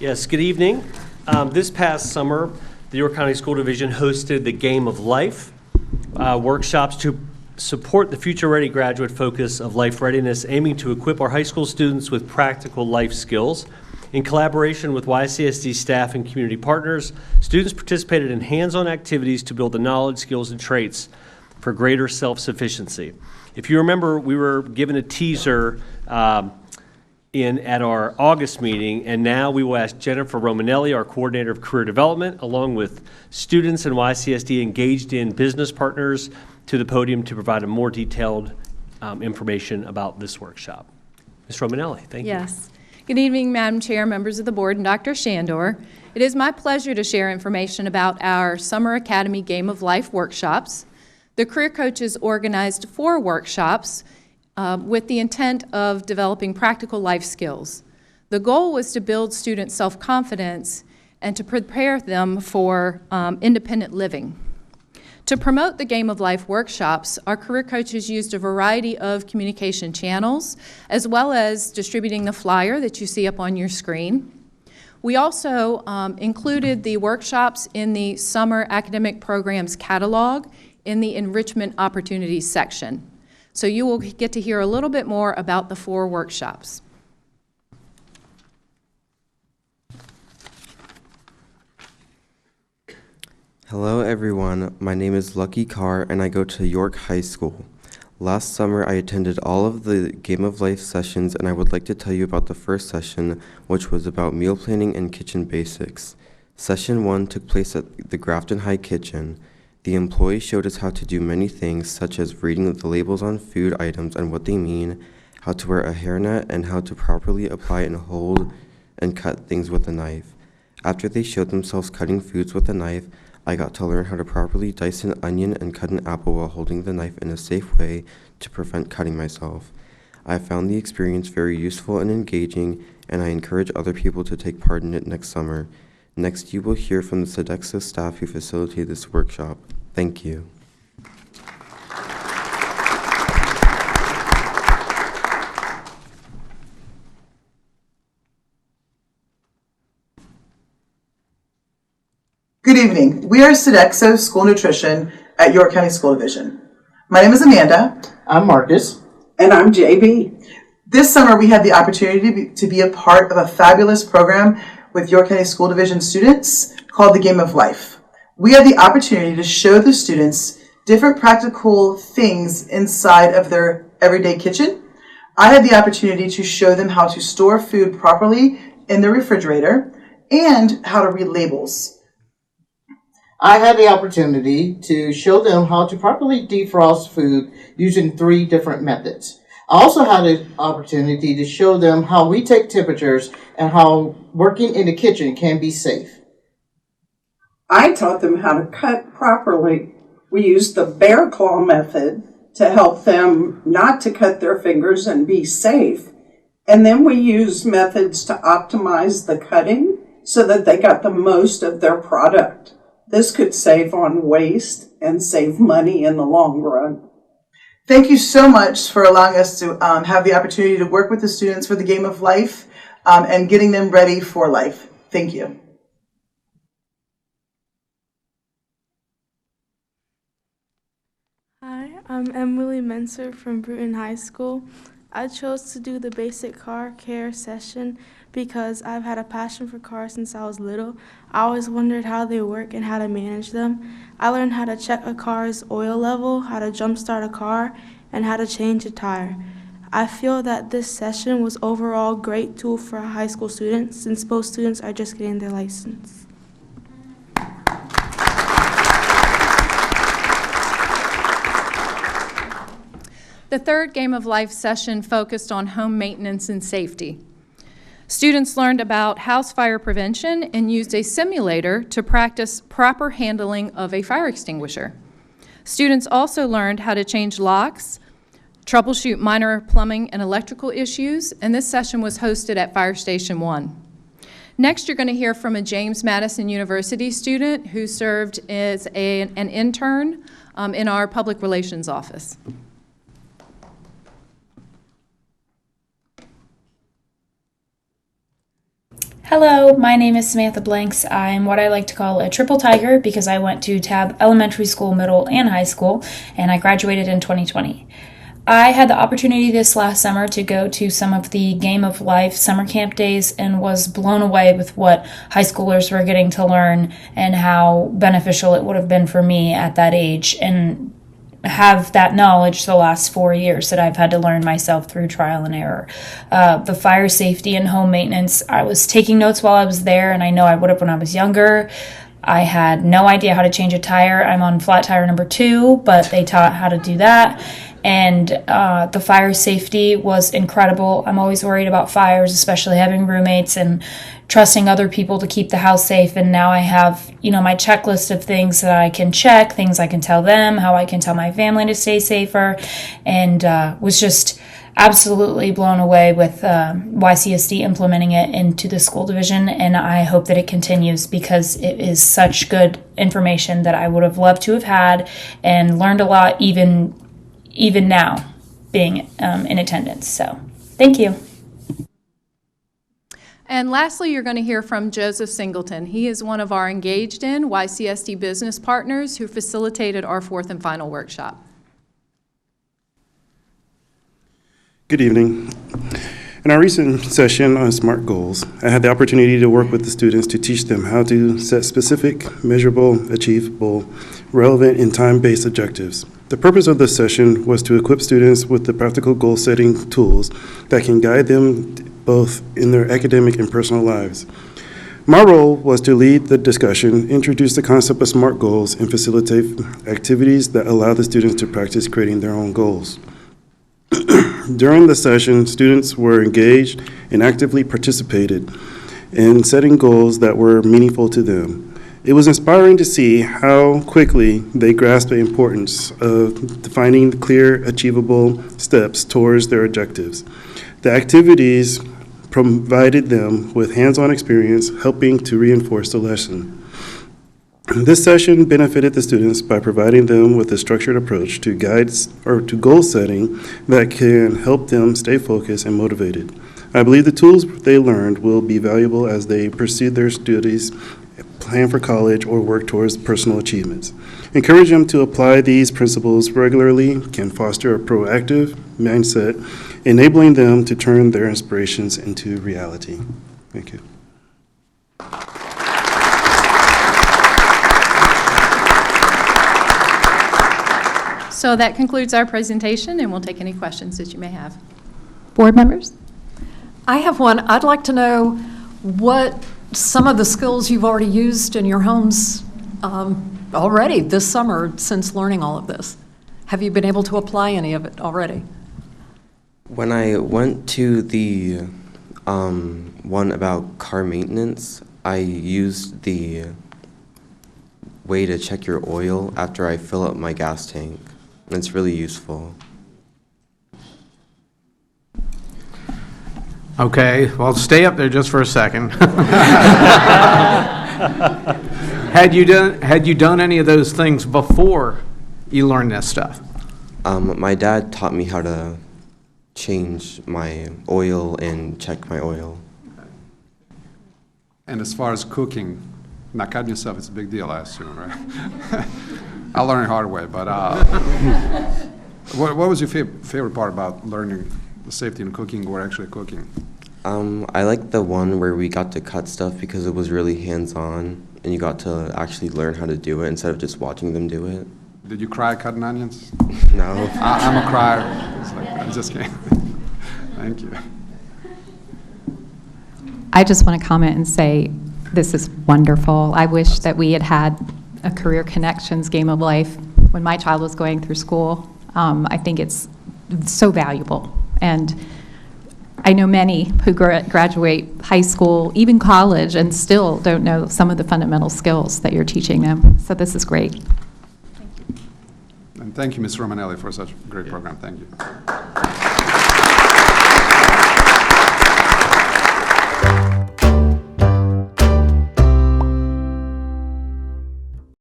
Yes, good evening. This past summer, the York County School Division hosted the Game of Life workshops to support the future-ready graduate focus of life readiness, aiming to equip our high school students with practical life skills. In collaboration with YCSD staff and community partners, students participated in hands-on activities to build the knowledge, skills, and traits for greater self-sufficiency. If you remember, we were given a teaser at our August meeting, and now we will ask Jennifer Romanelli, our coordinator of career development, along with students and YCSD Engaged in business partners, to the podium to provide a more detailed information about this workshop. Ms. Romanelli, thank you. Yes. Good evening, Madam Chair, members of the board, and Dr. Shandor. It is my pleasure to share information about our Summer Academy Game of Life workshops. The career coaches organized 4 workshops with the intent of developing practical life skills. The goal was to build students' self-confidence and to prepare them for independent living. To promote the Game of Life workshops, our career coaches used a variety of communication channels, as well as distributing the flyer that you see up on your screen. We also included the workshops in the Summer Academic Programs catalog in the Enrichment Opportunities section. So you will get to hear a little bit more about the 4 workshops. Hello everyone, my name is Lucky Carr and I go to York High School. Last summer I attended all of the Game of Life sessions, and I would like to tell you about the first session, which was about meal planning and kitchen basics. Session 1 took place at the Grafton High Kitchen. The employee showed us how to do many things, such as reading the labels on food items and what they mean, how to wear a hairnet, and how to properly apply and hold and cut things with a knife. After they showed themselves cutting foods with a knife, I got to learn how to properly dice an onion and cut an apple while holding the knife in a safe way to prevent cutting myself. I found the experience very useful and engaging, and I encourage other people to take part in it next summer. Next, you will hear from the Sodexo staff who facilitated this workshop. Thank you. Good evening. We are Sodexo School Nutrition at York County School Division. My name is Amanda. I'm Marcus. And I'm JB. This summer we had the opportunity to be a part of a fabulous program with York County School Division students called the Game of Life. We had the opportunity to show the students different practical things inside of their everyday kitchen. I had the opportunity to show them how to store food properly in the refrigerator and how to read labels. I had the opportunity to show them how to properly defrost food using 3 different methods. I also had the opportunity to show them how we take temperatures and how working in the kitchen can be safe. I taught them how to cut properly. We used the bear claw method to help them not to cut their fingers and be safe. And then we used methods to optimize the cutting so that they got the most of their product. This could save on waste and save money in the long run. Thank you so much for allowing us to have the opportunity to work with the students for the Game of Life and getting them ready for life. Thank you. Hi, I'm Emily Menser from Bruton High School. I chose to do the basic car care session because I've had a passion for cars since I was little. I always wondered how they work and how to manage them. I learned how to check a car's oil level, how to jumpstart a car, and how to change a tire. I feel that this session was overall a great tool for high school students since most students are just getting their license. The third Game of Life session focused on home maintenance and safety. Students learned about house fire prevention and used a simulator to practice proper handling of a fire extinguisher. Students also learned how to change locks, troubleshoot minor plumbing and electrical issues, and this session was hosted at Fire Station 1. Next, you're going to hear from a James Madison University student who served as an intern in our public relations office. Hello, my name is Samantha Blanks. I'm what I like to call a triple tiger because I went to Tab Elementary School, middle, and high school, and I graduated in 2020. I had the opportunity this last summer to go to some of the Game of Life summer camp days and was blown away with what high schoolers were getting to learn and how beneficial it would have been for me at that age, and have that knowledge the last 4 years that I've had to learn myself through trial and error. The fire safety and home maintenance, I was taking notes while I was there, and I know I would have when I was younger. I had no idea how to change a tire. I'm on flat tire number 2, but they taught how to do that. And the fire safety was incredible. I'm always worried about fires, especially having roommates and trusting other people to keep the house safe. And now I have, my checklist of things that I can check, things I can tell them, how I can tell my family to stay safer, and was just absolutely blown away with YCSD implementing it into the school division. And I hope that it continues because it is such good information that I would have loved to have had and learned a lot even now being in attendance. So thank you. And lastly, you're going to hear from Joseph Singleton. He is one of our Engaged in YCSD business partners who facilitated our 4th and final workshop. Good evening. In our recent session on SMART goals, I had the opportunity to work with the students to teach them how to set specific, measurable, achievable, relevant, and time-based objectives. The purpose of this session was to equip students with the practical goal-setting tools that can guide them both in their academic and personal lives. My role was to lead the discussion, introduce the concept of SMART goals, and facilitate activities that allow the students to practice creating their own goals. During the session, students were engaged and actively participated in setting goals that were meaningful to them. It was inspiring to see how quickly they grasped the importance of defining clear, achievable steps towards their objectives. The activities provided them with hands-on experience, helping to reinforce the lesson. This session benefited the students by providing them with a structured approach to goal setting that can help them stay focused and motivated. I believe the tools they learned will be valuable as they pursue their studies, plan for college, or work towards personal achievements. Encourage them to apply these principles regularly can foster a proactive mindset, enabling them to turn their inspirations into reality. Thank you. So that concludes our presentation, and we'll take any questions that you may have. Board members? I have one. I'd like to know what some of the skills you've already used in your homes already this summer since learning all of this. Have you been able to apply any of it already? When I went to the one about car maintenance, I used the way to check your oil after I fill up my gas tank. It's really useful. Okay, well, stay up there just for a second. Had you done any of those things before you learned this stuff? My dad taught me how to change my oil and check my oil. And as far as cooking, not cutting yourself is a big deal, I assume, right? I learned the hard way, but what was your favorite part about learning the safety in cooking or actually cooking? I like the one where we got to cut stuff because it was really hands-on and you got to actually learn how to do it instead of just watching them do it. Did you cry cutting onions? No. I'm a crier. It's like, I just can't. Thank you. I just want to comment and say this is wonderful. I wish that we had had a Career Connections Game of Life when my child was going through school. I think it's so valuable. And I know many who graduate high school, even college, and still don't know some of the fundamental skills that you're teaching them. So this is great. And thank you, Ms. Romanelli, for such a great program. Thank you.